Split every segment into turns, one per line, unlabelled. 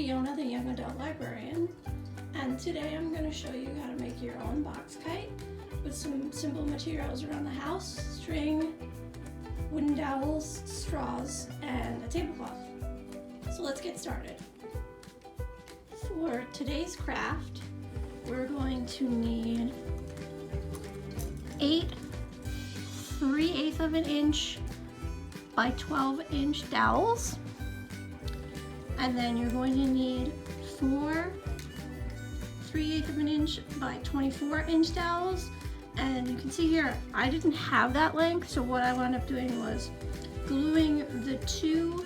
Fiona, the Young Adult Librarian, and today I'm going to show you how to make your own box kite with some simple materials around the house: string, wooden dowels, straws, and a tablecloth. So let's get started. For today's craft, we're going to need 8 3/8 of an inch by 12-inch dowels, and then you're going to need 4 3/8 of an inch by 24-inch dowels. And you can see here I didn't have that length, so what I wound up doing was gluing the two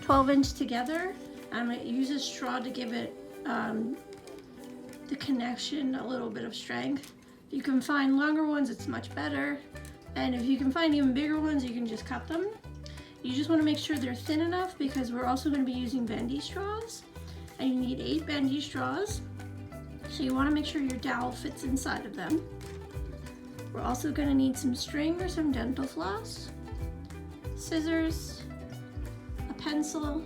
12-inch together. I'm going to use a straw to give it the connection a little bit of strength. If you can find longer ones, it's much better, and if you can find even bigger ones, you can just cut them. You just want to make sure they're thin enough, because we're also going to be using bendy straws, and you need 8 bendy straws, so you want to make sure your dowel fits inside of them. We're also going to need some string or some dental floss, scissors, a pencil,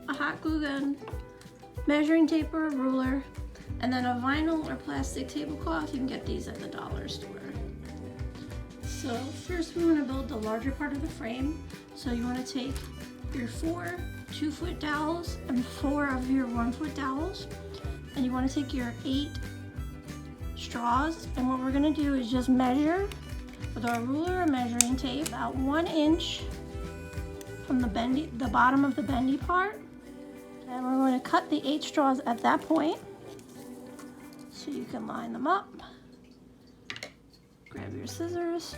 a hot glue gun, measuring tape or a ruler, and then a vinyl or plastic tablecloth. You can get these at the dollar store. So first we want to build the larger part of the frame. So you want to take your 4 2-foot dowels and 4 of your 1-foot dowels, and you want to take your 8 straws, and what we're going to do is just measure with our ruler or measuring tape about 1 inch from the bottom of the bendy part, and we're going to cut the 8 straws at that point so you can line them up. Grab your scissors.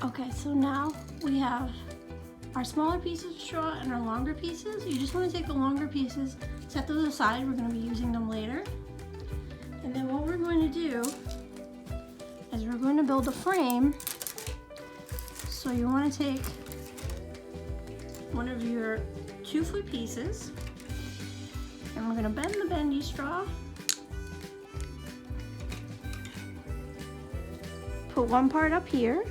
Okay, so now we have our smaller pieces of straw and our longer pieces. You just want to take the longer pieces, set those aside. We're going to be using them later. And then what we're going to do is we're going to build a frame. So you want to take one of your 2-foot pieces, and we're going to bend the bendy straw. Put one part up here.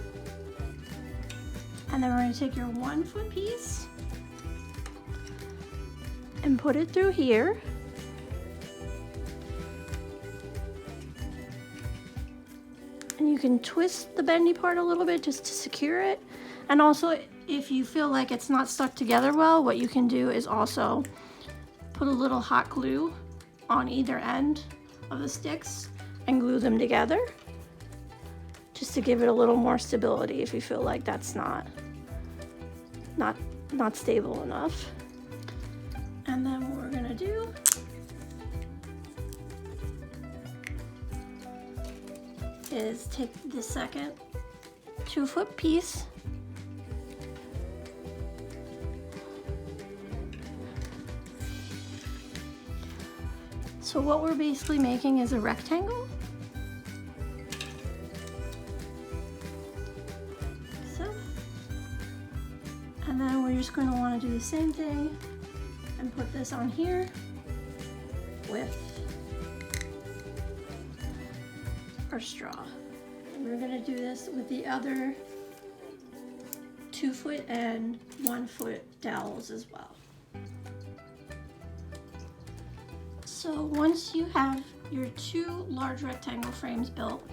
And then we're going to take your 1-foot piece and put it through here. And you can twist the bendy part a little bit just to secure it. And also, if you feel like it's not stuck together well, what you can do is also put a little hot glue on either end of the sticks and glue them together, just to give it a little more stability if you feel like that's not stable enough. And then what we're gonna do is take the second 2-foot piece, so what we're basically making is a rectangle. And then we're just going to want to do the same thing and put this on here with our straw. And we're going to do this with the other 2-foot and 1-foot dowels as well. So once you have your 2 large rectangle frames built,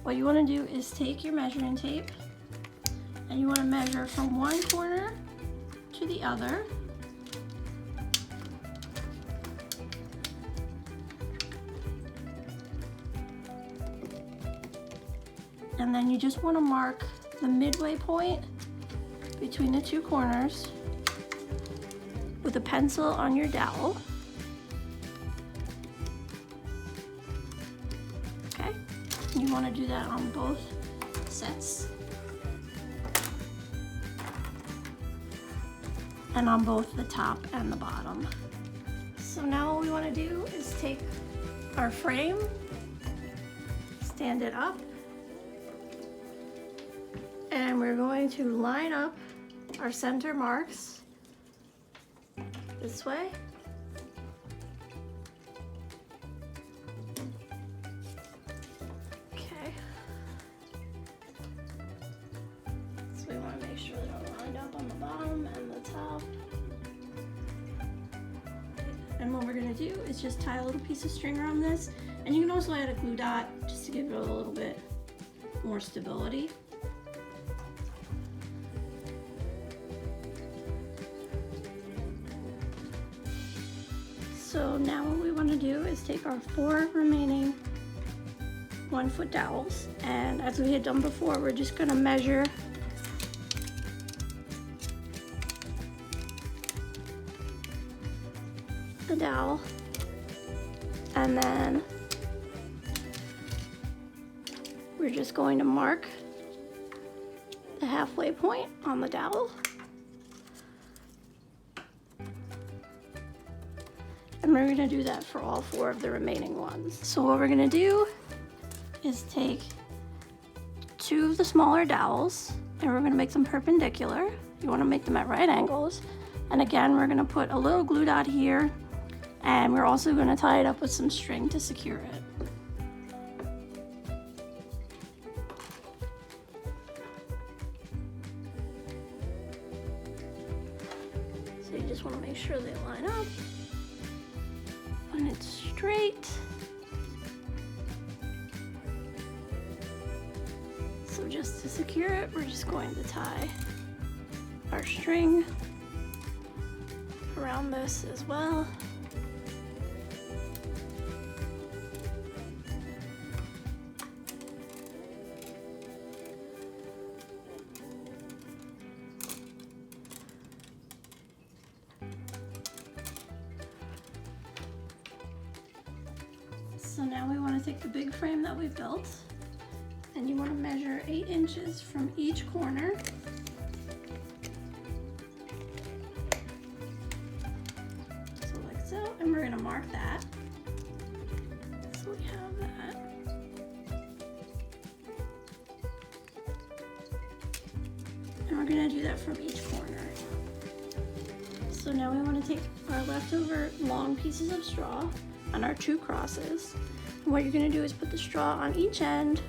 what you want to do is take your measuring tape, and you want to measure from one corner to the other. And then you just want to mark the midway point between the 2 corners with a pencil on your dowel. Okay, and you want to do that on both sets, and on both the top and the bottom. So now what we want to do is take our frame, stand it up, and we're going to line up our center marks this way. Okay. on the bottom and the top. And what we're gonna do is just tie a little piece of string around this. And you can also add a glue dot just to give it a little bit more stability. So now what we want to do is take our 4 remaining 1-foot dowels, and as we had done before, we're just going to measure the dowel, and then we're just going to mark the halfway point on the dowel. And we're gonna do that for all 4 of the remaining ones. So what we're gonna do is take 2 of the smaller dowels and we're gonna make them perpendicular. You wanna make them at right angles. And again, we're gonna put a little glue dot here, and we're also gonna tie it up with some string to secure it. So you just wanna make sure they line up. And it's straight. So just to secure it, we're just going to tie our string around this as well. So now we want to take the big frame that we built, and you want to measure 8 inches from each corner. So like so, and we're going to mark that. So we have that. And we're going to do that from each corner. So now we want to take our leftover long pieces of straw on our 2 crosses. And what you're gonna do is put the straw on each end.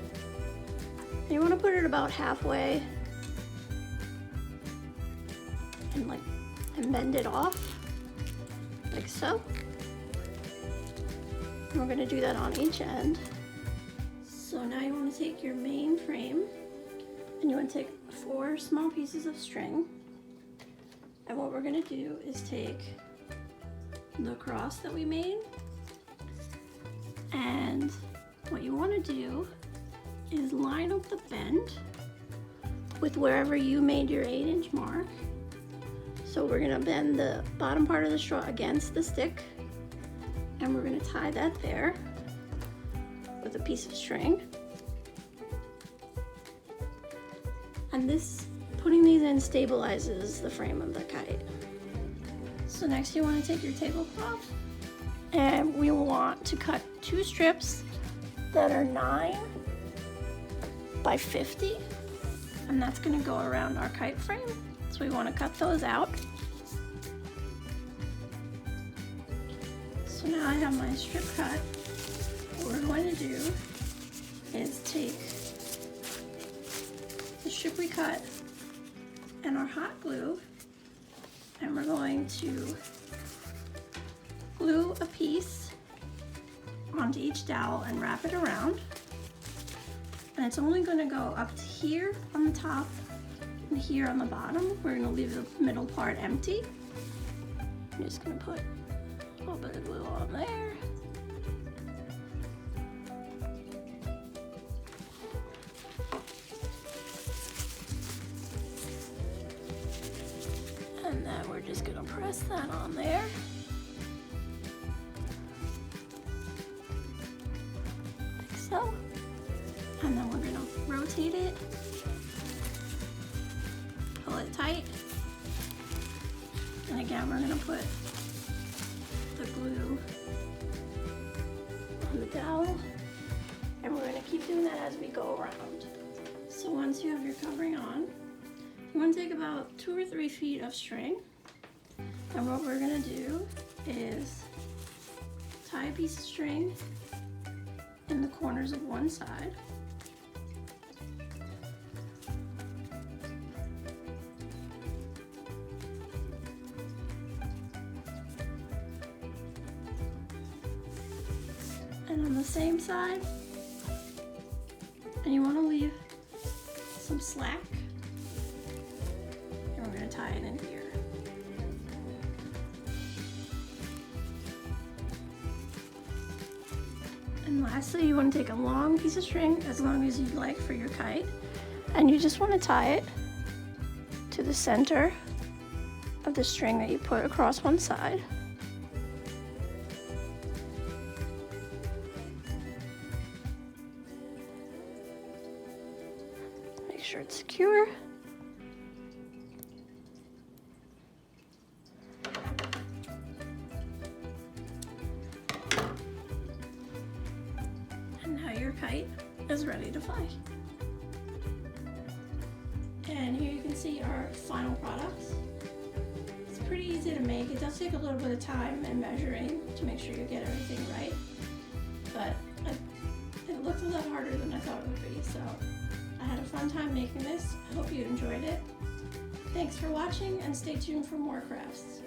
And you wanna put it about halfway and bend it off, like so. And we're gonna do that on each end. So now you wanna take your main frame and you wanna take 4 small pieces of string. And what we're gonna do is take the cross that we made, and what you want to do is line up the bend with wherever you made your 8-inch mark. So we're going to bend the bottom part of the straw against the stick, and we're going to tie that there with a piece of string. And this, putting these in, stabilizes the frame of the kite. So next you want to take your tablecloth, and we want to cut 2 strips that are 9 by 50, and that's going to go around our kite frame. So we want to cut those out. So now I have my strip cut. What we're going to do is take the strip we cut and our hot glue, and we're going to glue a piece onto each dowel and wrap it around. And it's only going to go up to here on the top and here on the bottom. We're going to leave the middle part empty. I'm just going to put a little bit of glue on there. And then we're just going to press that on there. Like so. And then we're going to rotate it, pull it tight, and again we're going to put the glue on the dowel, and we're going to keep doing that as we go around. So once you have your covering on, you want to take about 2 or 3 feet of string, and what we're going to do is tie a piece of string in the corners of one side. the same side. And you want to leave some slack. And we're going to tie it in here. And lastly, you want to take a long piece of string, as long as you'd like for your kite, and you just want to tie it to the center of the string that you put across one side. Make sure it's secure. And now your kite is ready to fly. And here you can see our final products. It's pretty easy to make. It does take a little bit of time and measuring to make sure you get everything right, but it looked a lot harder than I thought it would be, so I had a fun time making this. I hope you enjoyed it. Thanks for watching, and stay tuned for more crafts.